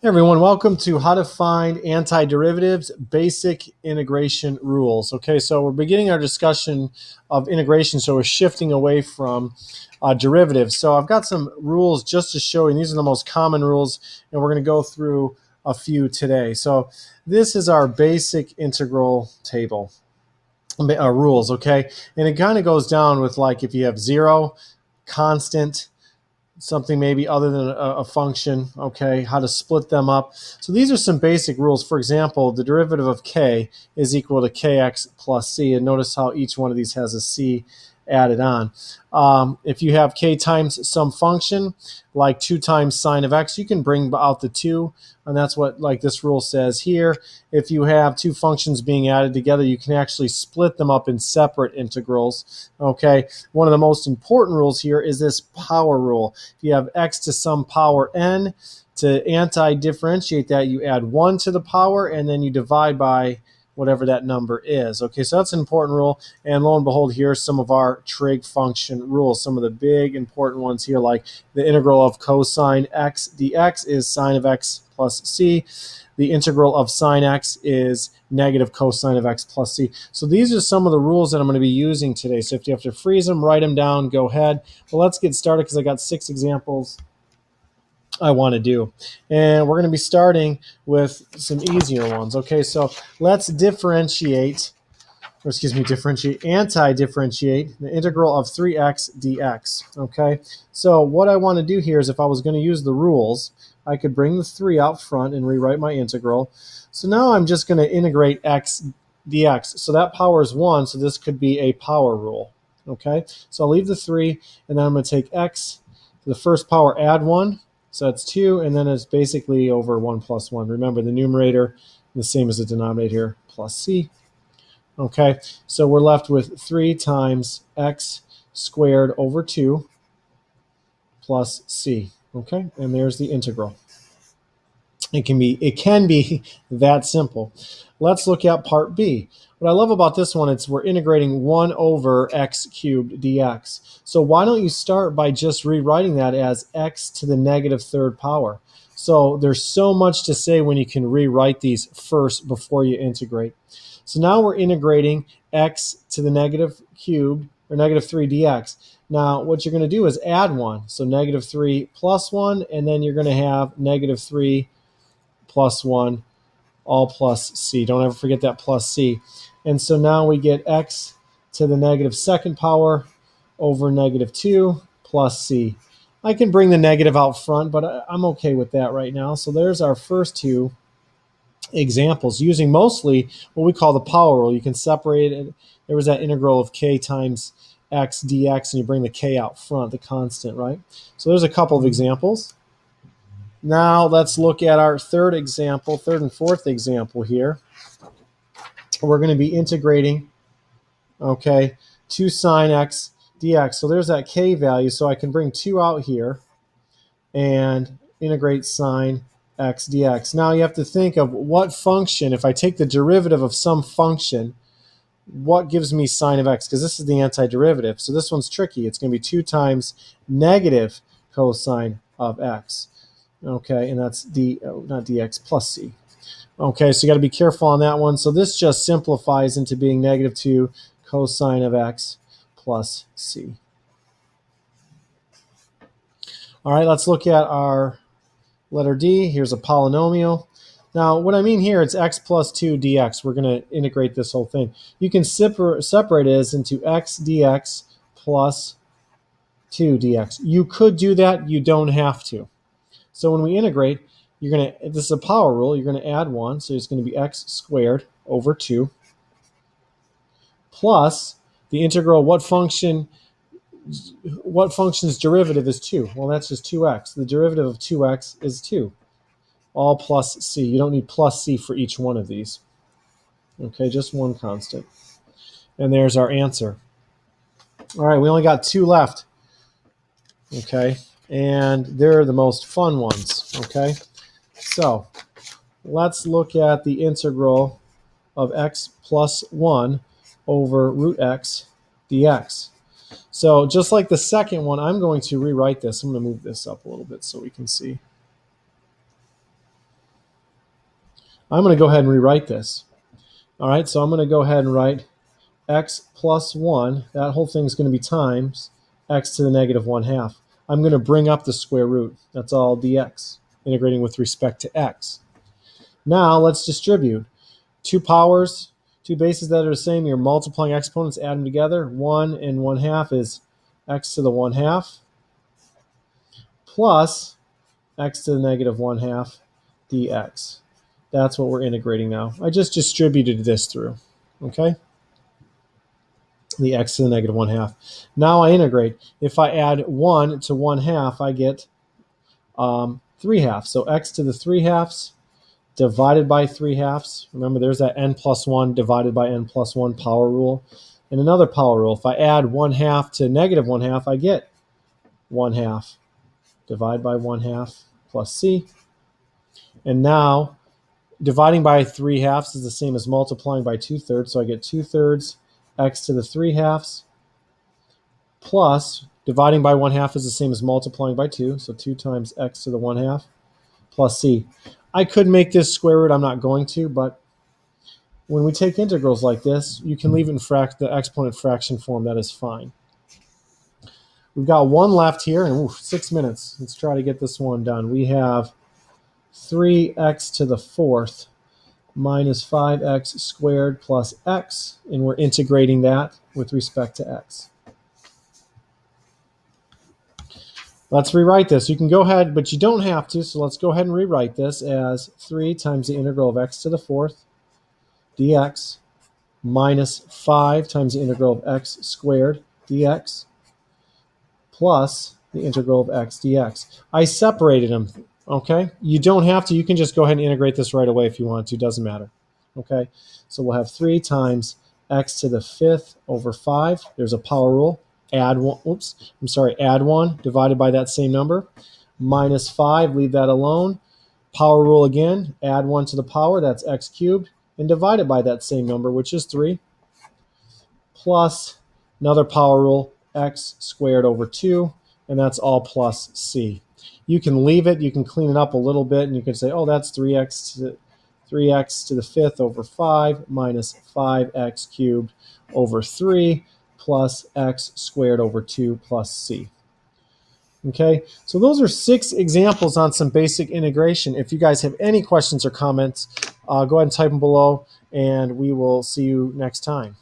Hey everyone, welcome to how to find antiderivatives, basic integration rules. Okay, so we're beginning our discussion of integration, so we're shifting away from derivatives. So I've got some rules just to show you. These are the most common rules, and we're going to go through a few today. So this is our basic integral table. Rules, okay? And it kind of goes down with like if you have zero, constant, something maybe other than a function, okay, how to split them up. So these are some basic rules. For example, the derivative of k is equal to kx plus c, and notice how each one of these has a c added on. If you have k times some function, like 2 times sine of x, you can bring out the 2, and that's what like this rule says here. If you have two functions being added together, you can actually split them up in separate integrals, okay? One of the most important rules here is this power rule. If you have x to some power n, to anti-differentiate that, you add 1 to the power, and then you divide by whatever that number is. Okay, so that's an important rule. And lo and behold, here's some of our trig function rules. Some of the big important ones here, like the integral of cosine x dx is sine of x plus c. The integral of sine x is negative cosine of x plus c. So these are some of the rules that I'm going to be using today. So if you have to freeze them, write them down, go ahead. But let's get started because I got 6 examples I want to do. And we're going to be starting with some easier ones. Okay, so let's differentiate, anti-differentiate the integral of 3x dx. Okay, so what I want to do here is if I was going to use the rules, I could bring the 3 out front and rewrite my integral. So now I'm just going to integrate x dx. So that power is 1, so this could be a power rule. Okay, so I'll leave the 3, and then I'm going to take x to the first power, add 1. So that's 2, and then it's basically over 1 plus 1. Remember, the numerator, the same as the denominator here, plus c. Okay, so we're left with 3 times x squared over 2 plus c. Okay, and there's the integral. It can be that simple. Let's look at part B. What I love about this one is we're integrating 1 over x cubed dx. So why don't you start by just rewriting that as x to the negative 3rd power? So there's so much to say when you can rewrite these first before you integrate. So now we're integrating x to the negative cubed, or negative 3 dx. Now what you're going to do is add 1. So negative 3 plus 1, and then you're going to have negative 3 plus 1, all plus c. Don't ever forget that plus c. And so now we get x to the negative 2nd power over negative 2 plus c. I can bring the negative out front, but I'm okay with that right now. So there's our first 2 examples using mostly what we call the power rule. You can separate it. There was that integral of k times x dx, and you bring the k out front, the constant, right? So there's a couple of examples. Now let's look at our third and 4th example here. We're going to be integrating, okay, 2 sine x dx. So there's that k value, so I can bring 2 out here and integrate sine x dx. Now you have to think of what function, if I take the derivative of some function, what gives me sine of x? Because this is the antiderivative. So this one's tricky. It's going to be 2 times negative cosine of x. Okay, and that's not dx, plus c. Okay, so you got to be careful on that one. So this just simplifies into being negative 2 cosine of x plus c. All right, let's look at our letter D. Here's a polynomial. Now, what I mean here, it's x plus 2 dx. We're going to integrate this whole thing. You can separate it as into x dx plus 2 dx. You could do that. You don't have to. So when we integrate, this is a power rule, you're going to add 1, so it's going to be x squared over 2 plus the integral, what function's derivative is 2? Well, that's just 2x. The derivative of 2x is 2, all plus c. You don't need plus c for each one of these. Okay, just one constant. And there's our answer. All right, we only got 2 left. Okay, and they're the most fun ones. Okay, so let's look at the integral of x plus 1 over root x dx. So just like the second one, I'm going to rewrite this. I'm going to move this up a little bit so we can see. I'm going to go ahead and rewrite this. All right, so I'm going to go ahead and write x plus 1. That whole thing is going to be times x to the negative 1/2. I'm going to bring up the square root. That's all dx, integrating with respect to x. Now let's distribute. Two powers, two bases that are the same. You're multiplying exponents, add them together. 1 and 1/2 is x to the 1/2 plus x to the negative 1/2 dx. That's what we're integrating now. I just distributed this through, okay? The x to the negative 1/2. Now I integrate. If I add 1 to 1/2, I get 3/2. So x to the 3/2 divided by 3/2. Remember, there's that n plus 1 divided by n plus 1 power rule. And another power rule. If I add 1/2 to negative 1/2, I get 1/2. Divide by 1/2 plus c. And now, dividing by 3/2 is the same as multiplying by 2/3. So I get 2/3 x to the 3/2 plus dividing by 1/2 is the same as multiplying by 2. So 2 times x to the 1/2 plus c. I could make this square root. I'm not going to, but when we take integrals like this, you can leave it in the exponent fraction form. That is fine. We've got one left here, and 6 minutes. Let's try to get this one done. We have 3x to the 4th minus 5x squared plus x, and we're integrating that with respect to x. Let's rewrite this. You can go ahead, but you don't have to, so let's go ahead and rewrite this as 3 times the integral of x to the 4th dx minus 5 times the integral of x squared dx plus the integral of x dx. I separated them, okay? You don't have to. You can just go ahead and integrate this right away if you want to. Doesn't matter, okay? So we'll have 3 times x to the 5th over 5. There's a power rule. Add 1 divided by that same number. Minus 5, leave that alone. Power rule again. Add 1 to the power. That's x cubed. And divide it by that same number, which is 3. Plus another power rule. X squared over 2, and that's all plus c. You can leave it, you can clean it up a little bit, and you can say, oh, that's 3x to the 5th over 5 minus 5x cubed over 3 plus x squared over 2 plus c. Okay, so those are 6 examples on some basic integration. If you guys have any questions or comments, go ahead and type them below, and we will see you next time.